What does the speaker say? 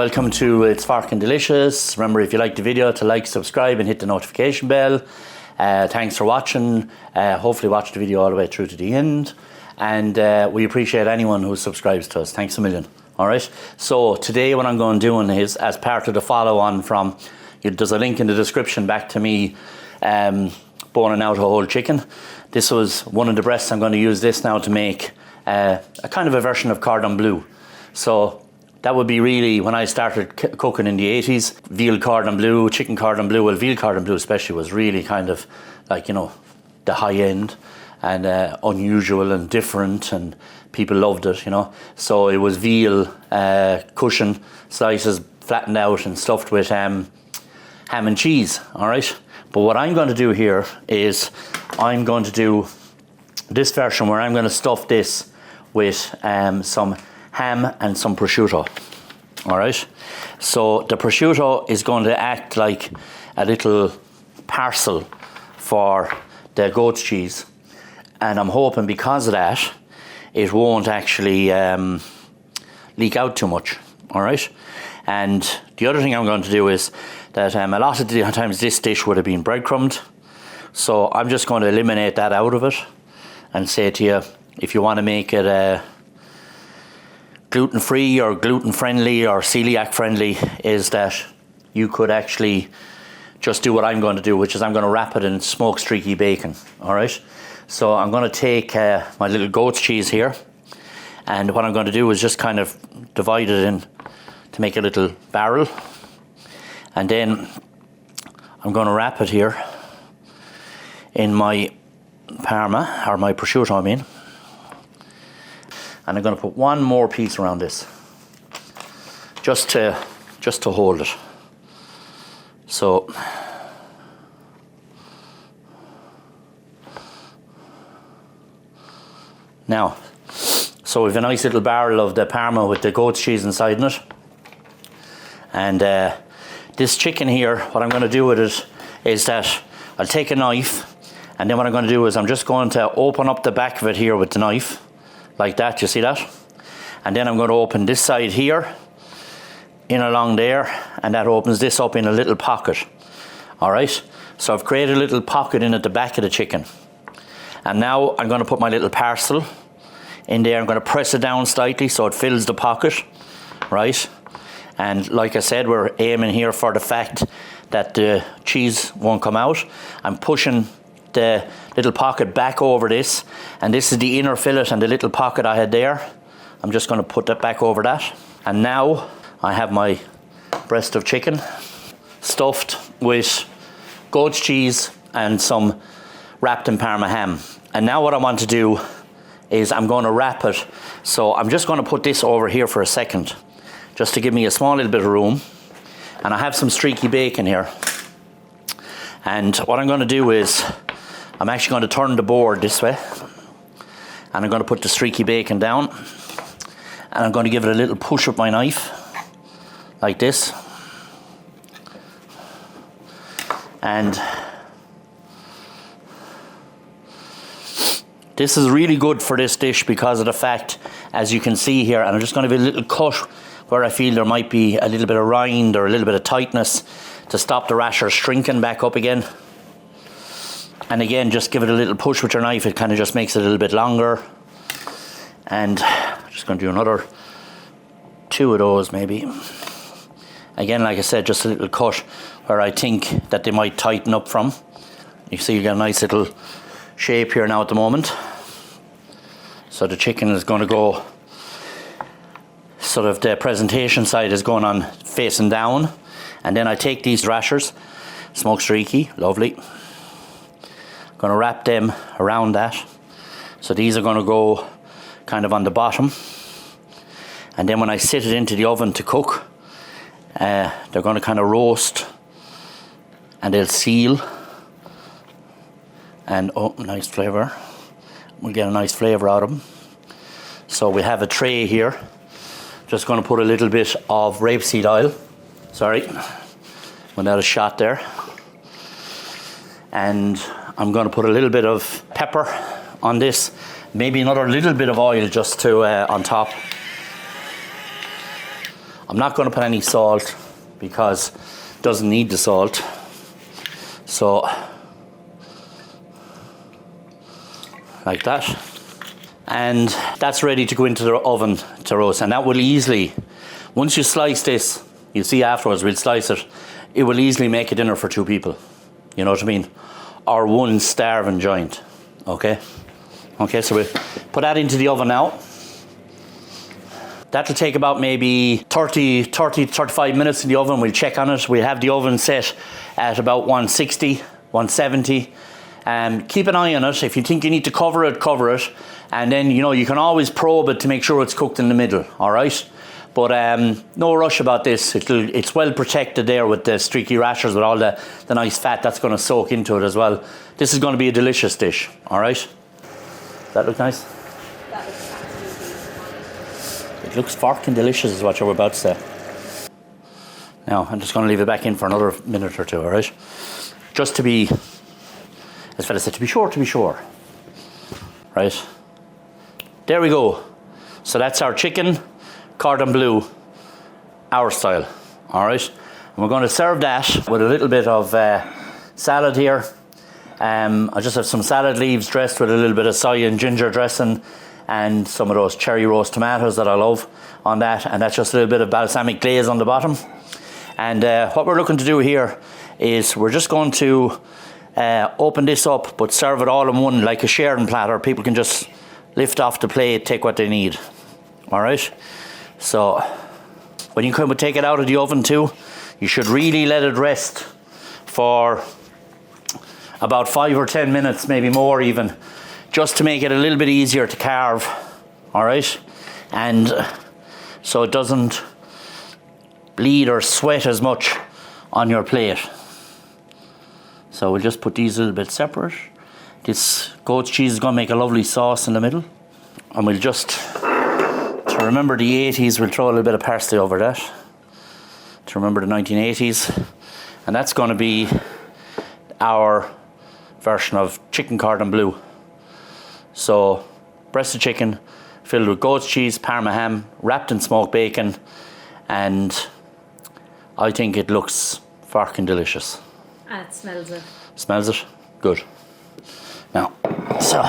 welcome to It's Forkin Delicious. Remember, if you like the video, to like, subscribe and hit the notification bell. Thanks for watching. Hopefully watch the video all the way through to the end. And we appreciate anyone who subscribes to us. Thanks a million. Alright, so today what I'm going to do is, as part of the follow on from, there's a link in the description back to me boning out a whole chicken. This was one of the breasts. I'm going to use this now to make a kind of a version of cordon bleu. So that would be really, when I started cooking in the 80s, veal cordon bleu, chicken cordon bleu, well, veal cordon bleu especially was really kind of like, you know, the high end and unusual and different, and people loved it, you know. So it was veal cushion slices flattened out and stuffed with ham and cheese, all right? But what I'm going to do here is I'm going to do this version where I'm going to stuff this with some ham and some prosciutto, all right? So the prosciutto is going to act like a little parcel for the goat's cheese, and I'm hoping because of that it won't actually leak out too much, all right? And the other thing I'm going to do is that a lot of the times this dish would have been breadcrumbed, so I'm just going to eliminate that out of it and say to you, if you want to make it gluten-free or gluten-friendly or celiac friendly, is that you could actually just do what I'm going to do, which is I'm going to wrap it in smoked streaky bacon, all right? So I'm going to take my little goat's cheese here, and what I'm going to do is just kind of divide it in to make a little barrel, and then I'm going to wrap it here in my parma, or my prosciutto I mean, and I'm going to put one more piece around this just to hold it. So now, so we've a nice little barrel of the parma with the goat's cheese inside in it. And this chicken here, what I'm going to do with it is that I'll take a knife, and then what I'm going to do is I'm just going to open up the back of it here with the knife, like that, you see that? And then I'm going to open this side here, in along there, and that opens this up in a little pocket. Alright, so I've created a little pocket in at the back of the chicken. And now I'm going to put my little parcel in there. I'm going to press it down slightly so it fills the pocket, right? And like I said, we're aiming here for the fact that the cheese won't come out. I'm pushing the little pocket back over this, and this is the inner fillet and the little pocket I had there. I'm just going to put that back over that. And now I have my breast of chicken stuffed with goat's cheese and some wrapped in parma ham. And now what I want to do is I'm going to wrap it. So I'm just going to put this over here for a second, just to give me a small little bit of room. And I have some streaky bacon here. And what I'm going to do is I'm actually going to turn the board this way, and I'm going to put the streaky bacon down, and I'm going to give it a little push with my knife like this. And this is really good for this dish because of the fact, as you can see here, and I'm just going to give it a little cut where I feel there might be a little bit of rind or a little bit of tightness to stop the rashers shrinking back up again. And again, just give it a little push with your knife. It kind of just makes it a little bit longer. And I'm just going to do another 2 of those maybe. Again, like I said, just a little cut where I think that they might tighten up from. You see you got a nice little shape here now at the moment. So the chicken is going to go, sort of the presentation side is going on facing down. And then I take these rashers, smoked streaky, lovely. Going to wrap them around that. So these are going to go kind of on the bottom. And then when I sit it into the oven to cook, they're going to kind of roast and they'll seal. And oh, nice flavour. We'll get a nice flavour out of them. So we have a tray here. Just going to put a little bit of rapeseed oil. Sorry, went out a shot there. And I'm going to put a little bit of pepper on this, maybe another little bit of oil just to on top. I'm not going to put any salt because it doesn't need the salt. So, like that. And that's ready to go into the oven to roast. And that will easily, once you slice this, you'll see afterwards, we'll slice it, it will easily make a dinner for 2 people. You know what I mean? Or 1 starving giant. Okay? Okay, so we'll put that into the oven now. That'll take about maybe 35 minutes in the oven. We'll check on it. We'll have the oven set at about 160, 170. Keep an eye on it. If you think you need to cover it, cover it. And then, you know, you can always probe it to make sure it's cooked in the middle, all right? But no rush about this. It's well protected there with the streaky rashers, with all the nice fat that's going to soak into it as well. This is going to be a delicious dish, all right? Does that look nice? That looks absolutely It looks forkin delicious is what you were about to say. Now, I'm just going to leave it back in for another minute or 2, all right? Just to be, as fella said, to be sure. Right? There we go. So that's our chicken cordon bleu, our style, all right? And we're going to serve that with a little bit of salad here. I just have some salad leaves dressed with a little bit of soy and ginger dressing and some of those cherry roast tomatoes that I love on that. And that's just a little bit of balsamic glaze on the bottom. And what we're looking to do here is we're just going to open this up, but serve it all in one, like a sharing platter. People can just lift off the plate, take what they need, all right? So when you come and take it out of the oven too, you should really let it rest for about 5 or 10 minutes, maybe more even, just to make it a little bit easier to carve, all right? And so it doesn't bleed or sweat as much on your plate. So we'll just put these a little bit separate. This goat's cheese is going to make a lovely sauce in the middle. And we'll just, to remember the 80s, we'll throw a little bit of parsley over that. To remember the 1980s. And that's going to be our version of chicken cordon bleu. So, breast of chicken filled with goat's cheese, parma ham, wrapped in smoked bacon. And I think it looks fucking delicious. It smells it. Smells it? Good. Now, so